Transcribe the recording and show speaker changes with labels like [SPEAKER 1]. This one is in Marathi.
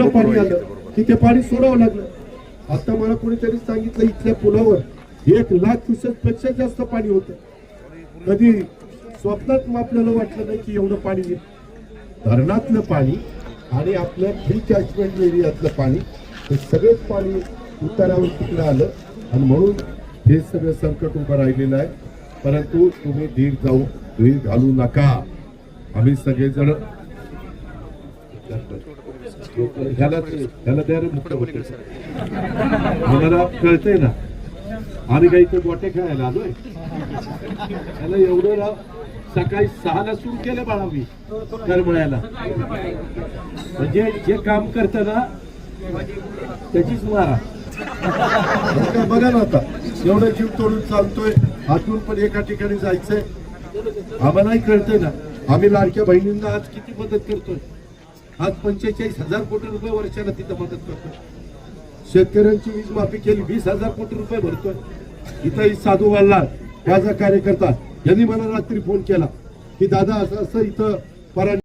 [SPEAKER 1] मोठं पाणी आलं की ते पाणी सोडावं लागलं. आता मला कोणीतरी सांगितलं इथल्या पुलावर 1,00,000 क्युसेक पेक्षा जास्त पाणी होतं. कधी स्वप्नात आपल्याला वाटलं नाही की एवढं पाणी येईल. धरणातलं पाणी आणि आपलं फ्री कॅचमेंट एरियातलं पाणी हे सगळंच पाणी उतारावर तिकडे आलं आणि म्हणून हे सगळं संकट उभं राहिलेलं आहे. परंतु तुम्ही धीर घालू नका. आम्ही सगळेजण ह्याला द्या मुक्त होते. मला कळतंय ना आम्ही काही इथे गोटे खेळायला आलोय. त्याला एवढं सकाळी 6ला सुरू केलं बाळा मी करमळ्याला. म्हणजे जे काम करत ना त्याचीच मारा. बघा ना आता एवढं जीव तोडून चालतोय. आतून पण एका ठिकाणी जायचंय. आम्हालाही कळतंय ना आम्ही लाडक्या बहिणींना आज किती मदत करतोय. आज 45,000 कोटी रुपये वर्षाला तिथं मदत करतोय. शेतकऱ्यांची वीज माफी केली 20,000 कोटी रुपये भरतोय. इथं साधू वाल्लार माझा कार्यकर्ता यांनी मला रात्री फोन केला की दादा असं असं इथं